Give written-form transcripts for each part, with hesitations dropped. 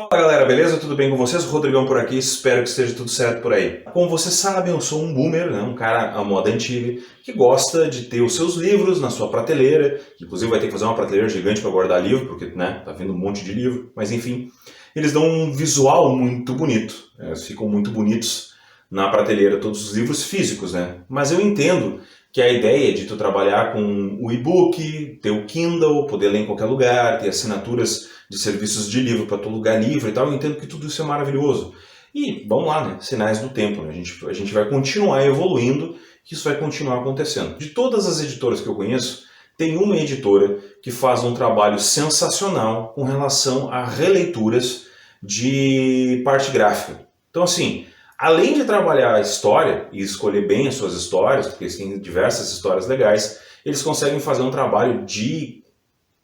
Fala galera, beleza? Tudo bem com vocês? O Rodrigão por aqui, espero que esteja tudo certo por aí. Como vocês sabem, eu sou um boomer, né? Um cara à moda antiga, que gosta de ter os seus livros na sua prateleira, que inclusive vai ter que fazer uma prateleira gigante para guardar livro, porque né, tá vindo um monte de livro, mas enfim. Eles dão um visual muito bonito, eles ficam muito bonitos na prateleira, todos os livros físicos, né? Mas eu entendo que a ideia de tu trabalhar com o e-book, ter o Kindle, poder ler em qualquer lugar, ter assinaturas de serviços de livro para tu lugar livre e tal, eu entendo que tudo isso é maravilhoso. E vamos lá, né? Sinais do tempo, né? A gente vai continuar evoluindo, que isso vai continuar acontecendo. De todas as editoras que eu conheço, tem uma editora que faz um trabalho sensacional com relação a releituras de parte gráfica. Então assim, além de trabalhar a história e escolher bem as suas histórias, porque eles têm diversas histórias legais, eles conseguem fazer um trabalho de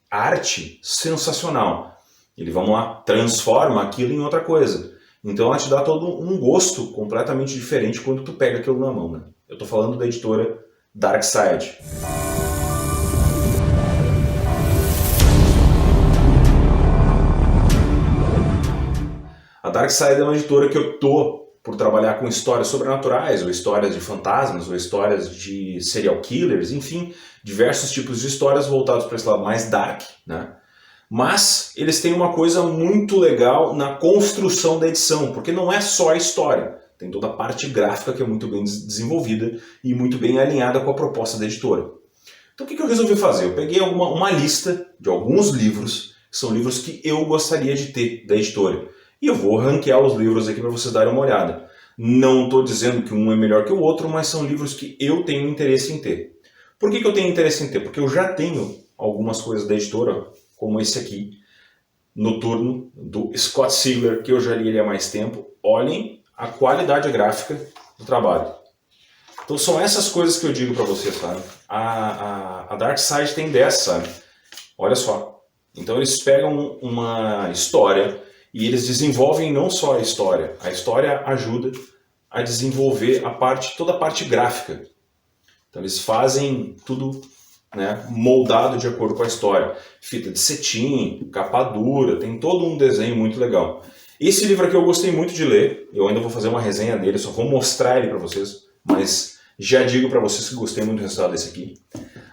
arte sensacional. Ele, vamos lá, transforma aquilo em outra coisa. Então ela te dá todo um gosto completamente diferente quando tu pega aquilo na mão, né? Eu estou falando da editora Darkside. A Darkside é uma editora que optou por trabalhar com histórias sobrenaturais, ou histórias de fantasmas, ou histórias de serial killers, enfim, diversos tipos de histórias voltados para esse lado mais dark, né? Mas eles têm uma coisa muito legal na construção da edição, porque não é só a história, tem toda a parte gráfica que é muito bem desenvolvida e muito bem alinhada com a proposta da editora. Então o que eu resolvi fazer? Eu peguei uma lista de alguns livros, que são livros que eu gostaria de ter da editora. E eu vou ranquear os livros aqui para vocês darem uma olhada. Não estou dizendo que um é melhor que o outro, mas são livros que eu tenho interesse em ter. Por que eu tenho interesse em ter? Porque eu já tenho algumas coisas da editora, como esse aqui, Noturno, do Scott Sigler, que eu já li ele há mais tempo. Olhem a qualidade gráfica do trabalho. Então são essas coisas que eu digo para vocês, sabe? A Darkside tem dessa, sabe? Olha só. Então eles pegam uma história e eles desenvolvem não só a história ajuda a desenvolver toda a parte gráfica. Então eles fazem tudo, né, moldado de acordo com a história. Fita de cetim, capa dura, tem todo um desenho muito legal. Esse livro aqui eu gostei muito de ler, eu ainda vou fazer uma resenha dele, só vou mostrar ele para vocês, mas já digo para vocês que gostei muito do resultado desse aqui.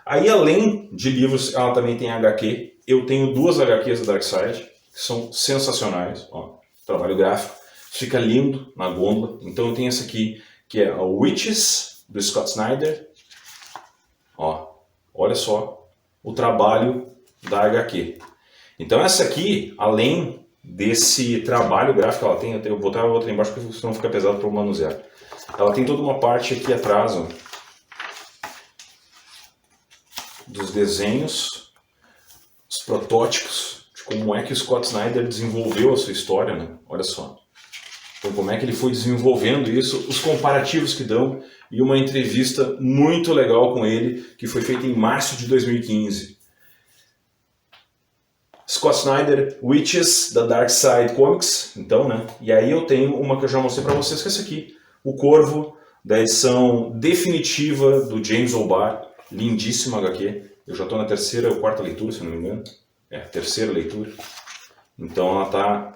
Aí além de livros, ela também tem HQ, eu tenho duas HQs da Darkside, que são sensacionais, ó, trabalho gráfico, fica lindo na gôndola. Então eu tenho essa aqui, que é a Witches, do Scott Snyder. Ó, olha só o trabalho da HQ. Então essa aqui, além desse trabalho gráfico que ela tem, eu vou botar a outra embaixo porque senão fica pesado para eu manusear. Ela tem toda uma parte aqui atrás, ó, dos desenhos, os protótipos, de como é que o Scott Snyder desenvolveu a sua história, né? Olha só. Então como é que ele foi desenvolvendo isso, os comparativos que dão e uma entrevista muito legal com ele que foi feita em março de 2015. Scott Snyder, Witches, da Darkside Comics, então, né? E aí eu tenho uma que eu já mostrei para vocês, que é essa aqui, O Corvo, da edição definitiva do James O'Barr, lindíssima HQ. Eu já estou na terceira ou quarta leitura, se não me engano. É, terceira leitura. Então ela tá,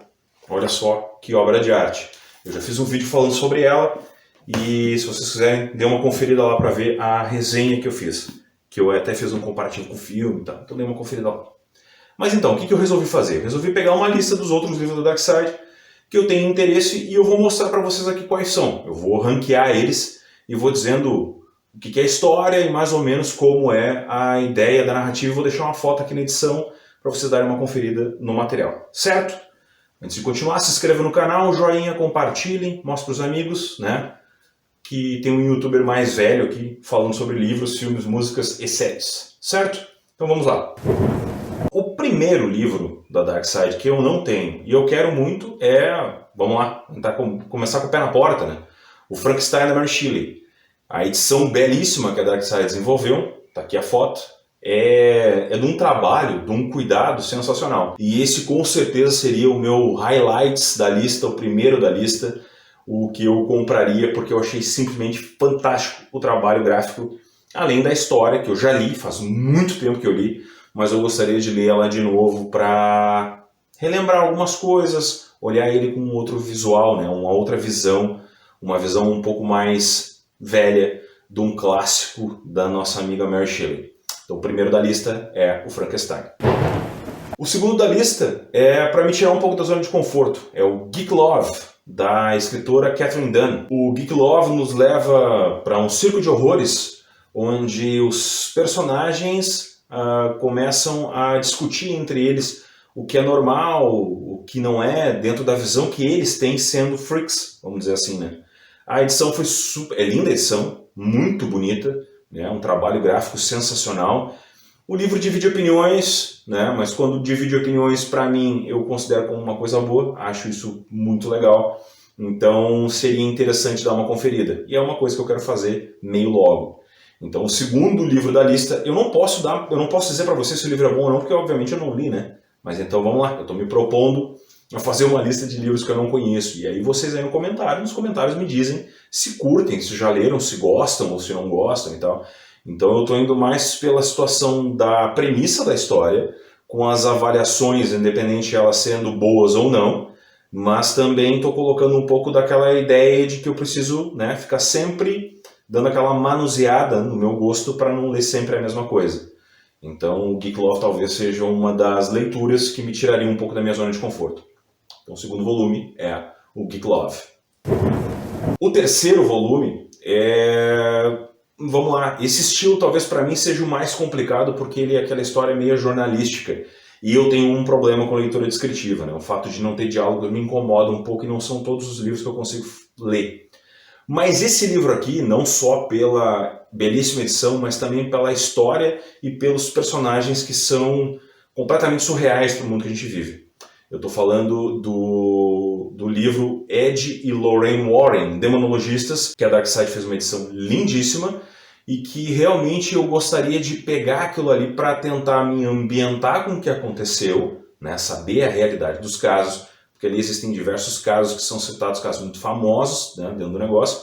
olha só que obra de arte. Eu já fiz um vídeo falando sobre ela e se vocês quiserem, dê uma conferida lá para ver a resenha que eu fiz. Que eu até fiz um comparativo com o filme e tal, então dê uma conferida lá. Mas então, o que eu resolvi fazer? Eu resolvi pegar uma lista dos outros livros da Darkside que eu tenho interesse e eu vou mostrar para vocês aqui quais são. Eu vou ranquear eles e vou dizendo o que é a história e mais ou menos como é a ideia da narrativa. Eu vou deixar uma foto aqui na edição para vocês darem uma conferida no material, certo? Antes de continuar, se inscreva no canal, joinha, compartilhem, mostre para os amigos, né? Que tem um youtuber mais velho aqui falando sobre livros, filmes, músicas e séries, certo? Então vamos lá. O primeiro livro da Darkside que eu não tenho e eu quero muito é, vamos lá, tentar começar com o pé na porta, né? O Frankenstein da Mary Shelley. A edição belíssima que a Darkside desenvolveu, tá aqui a foto, é de um trabalho, de um cuidado sensacional. E esse com certeza seria o meu highlights da lista, o primeiro da lista, o que eu compraria porque eu achei simplesmente fantástico o trabalho gráfico, além da história que eu já li, faz muito tempo que eu li, mas eu gostaria de ler ela de novo para relembrar algumas coisas, olhar ele com um outro visual, né? Uma outra visão, uma visão um pouco mais velha de um clássico da nossa amiga Mary Shelley. Então o primeiro da lista é o Frankenstein. O segundo da lista é para me tirar um pouco da zona de conforto, é o Geek Love, da escritora Catherine Dunn. O Geek Love nos leva para um circo de horrores, onde os personagens começam a discutir entre eles o que é normal, o que não é, dentro da visão que eles têm sendo freaks, vamos dizer assim, né? A edição foi é linda a edição, muito bonita, né? Um trabalho gráfico sensacional. O livro divide opiniões, né? Mas quando divide opiniões, para mim, eu considero como uma coisa boa, acho isso muito legal. Então seria interessante dar uma conferida. E é uma coisa que eu quero fazer meio logo. Então o segundo livro da lista, eu não posso dizer para você se o livro é bom ou não, porque obviamente eu não li, né? Mas então vamos lá, eu estou me propondo a fazer uma lista de livros que eu não conheço. E aí vocês aí nos comentários me dizem se curtem, se já leram, se gostam ou se não gostam e tal. Então eu estou indo mais pela situação da premissa da história, com as avaliações, independente de elas sendo boas ou não, mas também estou colocando um pouco daquela ideia de que eu preciso, né, ficar sempre dando aquela manuseada no meu gosto para não ler sempre a mesma coisa. Então o Geek Love talvez seja uma das leituras que me tiraria um pouco da minha zona de conforto. Então o segundo volume é o Geek Love. O terceiro volume é... Vamos lá, esse estilo talvez para mim seja o mais complicado porque ele é aquela história meio jornalística. E eu tenho um problema com a leitura descritiva, né? O fato de não ter diálogo me incomoda um pouco e não são todos os livros que eu consigo ler. Mas esse livro aqui, não só pela belíssima edição, mas também pela história e pelos personagens que são completamente surreais para o mundo que a gente vive. Eu estou falando do livro Ed e Lorraine Warren, Demonologistas, que a Dark Side fez uma edição lindíssima e que realmente eu gostaria de pegar aquilo ali para tentar me ambientar com o que aconteceu, né, saber a realidade dos casos, porque ali existem diversos casos que são citados, casos muito famosos, né, dentro do negócio,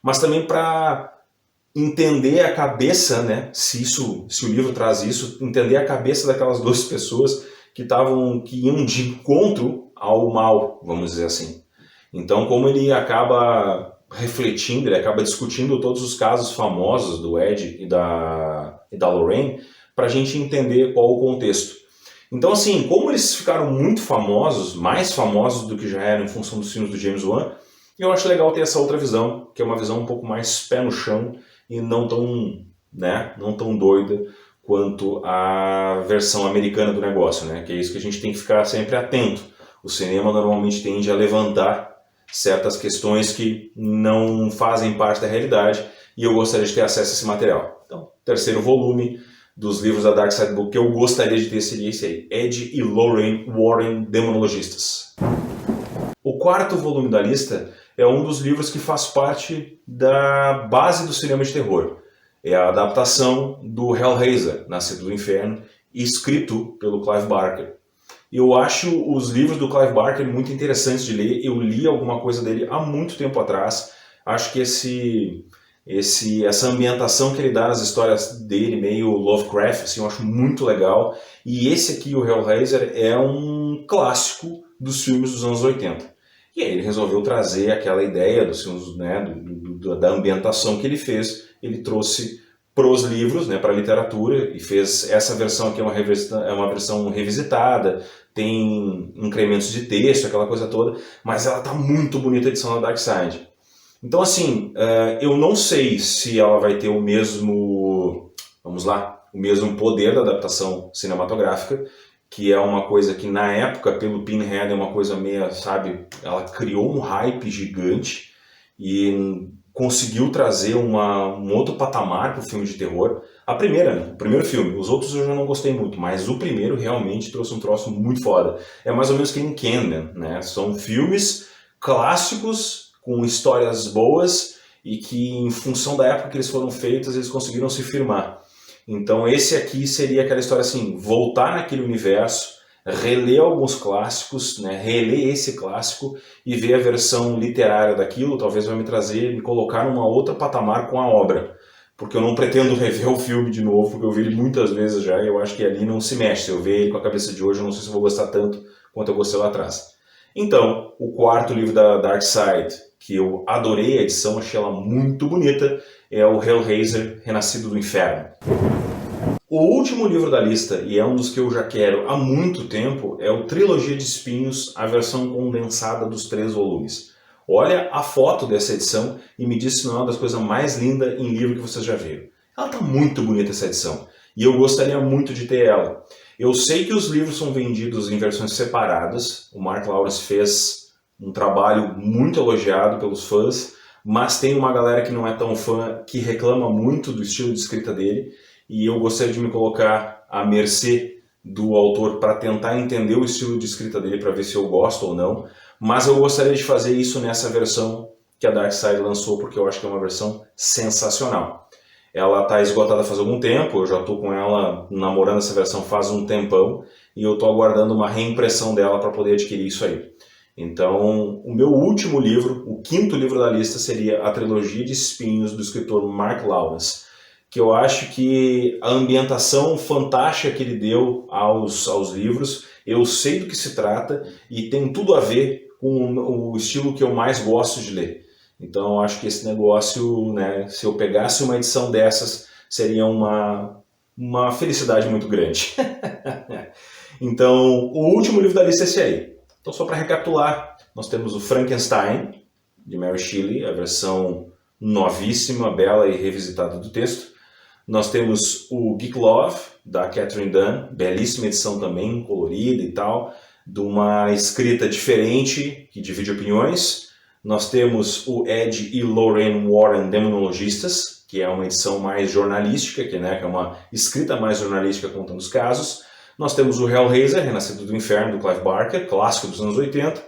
mas também para entender a cabeça, né, se o livro traz isso, entender a cabeça daquelas duas pessoas que iam de encontro ao mal, vamos dizer assim. Então, como ele acaba refletindo, ele acaba discutindo todos os casos famosos do Ed e da Lorraine, para a gente entender qual o contexto. Então, assim, como eles ficaram muito famosos, mais famosos do que já eram em função dos filmes do James Wan, eu acho legal ter essa outra visão, que é uma visão um pouco mais pé no chão e não tão doida quanto a versão americana do negócio, né? Que é isso que a gente tem que ficar sempre atento. O cinema normalmente tende a levantar certas questões que não fazem parte da realidade e eu gostaria de ter acesso a esse material. Então, terceiro volume dos livros da Dark Side Book que eu gostaria de ter seria esse aí, Ed e Lorraine Warren, Demonologistas. O quarto volume da lista é um dos livros que faz parte da base do cinema de terror. É a adaptação do Hellraiser, Nascido do Inferno, escrito pelo Clive Barker. Eu acho os livros do Clive Barker muito interessantes de ler, eu li alguma coisa dele há muito tempo atrás. Acho que essa ambientação que ele dá nas histórias dele, meio Lovecraft, assim, eu acho muito legal. E esse aqui, o Hellraiser, é um clássico dos filmes dos anos 80. E aí ele resolveu trazer aquela ideia dos filmes, né, da ambientação que ele fez, ele trouxe para os livros, né, para a literatura, e fez essa versão aqui, é uma versão revisitada, tem incrementos de texto, aquela coisa toda, mas ela está muito bonita a edição da Dark Side. Então, assim, eu não sei se ela vai ter o mesmo, o mesmo poder da adaptação cinematográfica, que é uma coisa que na época, pelo Pinhead, é uma coisa meio, sabe, ela criou um hype gigante e conseguiu trazer um outro patamar para o filme de terror. A primeira, né? O primeiro filme, os outros eu já não gostei muito, mas o primeiro realmente trouxe um troço muito foda. É mais ou menos que em Candyman, né? São filmes clássicos com histórias boas e que em função da época que eles foram feitos, eles conseguiram se firmar. Então esse aqui seria aquela história assim, voltar naquele universo, reler alguns clássicos, né, reler esse clássico e ver a versão literária daquilo, talvez vai me colocar numa outra patamar com a obra. Porque eu não pretendo rever o filme de novo, porque eu vi ele muitas vezes já e eu acho que ali não se mexe. Se eu ver ele com a cabeça de hoje, eu não sei se eu vou gostar tanto quanto eu gostei lá atrás. Então, o quarto livro da Dark Side, que eu adorei a edição, achei ela muito bonita, é o Hellraiser, Renascido do Inferno. O último livro da lista, e é um dos que eu já quero há muito tempo, é o Trilogia de Espinhos, a versão condensada dos 3 volumes. Olha a foto dessa edição e me diz se não é uma das coisas mais lindas em livro que vocês já viram. Ela está muito bonita essa edição, e eu gostaria muito de ter ela. Eu sei que os livros são vendidos em versões separadas, o Mark Lawrence fez um trabalho muito elogiado pelos fãs, mas tem uma galera que não é tão fã, que reclama muito do estilo de escrita dele, e eu gostaria de me colocar à mercê do autor para tentar entender o estilo de escrita dele, para ver se eu gosto ou não, mas eu gostaria de fazer isso nessa versão que a Dark Side lançou, porque eu acho que é uma versão sensacional. Ela está esgotada faz algum tempo, eu já estou com ela namorando essa versão faz um tempão, e eu estou aguardando uma reimpressão dela para poder adquirir isso aí. Então, o meu último livro, o 5º livro da lista, seria a Trilogia de Espinhos, do escritor Mark Lawrence, que eu acho que a ambientação fantástica que ele deu aos livros, eu sei do que se trata e tem tudo a ver com o estilo que eu mais gosto de ler. Então eu acho que esse negócio, né, se eu pegasse uma edição dessas, seria uma felicidade muito grande. Então, o último livro da lista é esse aí. Então, só para recapitular, nós temos o Frankenstein, de Mary Shelley, a versão novíssima, bela e revisitada do texto. Nós temos o Geek Love, da Katherine Dunn, belíssima edição também, colorida e tal, de uma escrita diferente, que divide opiniões. Nós temos o Ed e Lorraine Warren, Demonologistas, que é uma edição mais jornalística, que é uma escrita mais jornalística contando os casos. Nós temos o Hellraiser, Renascido do Inferno, do Clive Barker, clássico dos anos 80,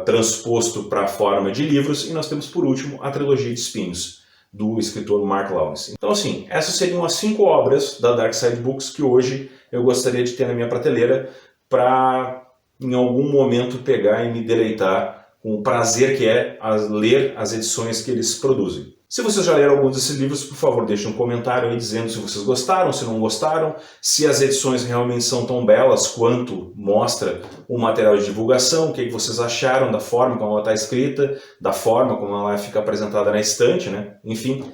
transposto para a forma de livros. E nós temos, por último, a Trilogia de Espinhos, do escritor Mark Lawrence. Então, assim, essas seriam as 5 obras da Dark Side Books que hoje eu gostaria de ter na minha prateleira para, em algum momento, pegar e me deleitar com o prazer que é ler as edições que eles produzem. Se vocês já leram alguns desses livros, por favor, deixem um comentário aí dizendo se vocês gostaram, se não gostaram, se as edições realmente são tão belas quanto mostra o material de divulgação, o que vocês acharam da forma como ela está escrita, da forma como ela fica apresentada na estante, né? Enfim,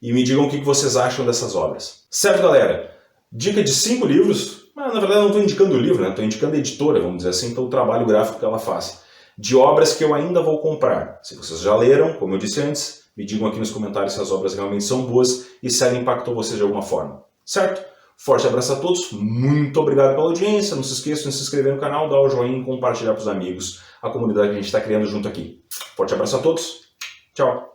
e me digam o que vocês acham dessas obras. Certo, galera? Dica de 5 livros, mas na verdade eu não estou indicando o livro, né? Estou indicando a editora, vamos dizer assim, pelo trabalho gráfico que ela faz. De obras que eu ainda vou comprar. Se vocês já leram, como eu disse antes, me digam aqui nos comentários se as obras realmente são boas e se ela impactou vocês de alguma forma. Certo? Forte abraço a todos, muito obrigado pela audiência, não se esqueçam de se inscrever no canal, dar o joinha e compartilhar para os amigos a comunidade que a gente está criando junto aqui. Forte abraço a todos, tchau!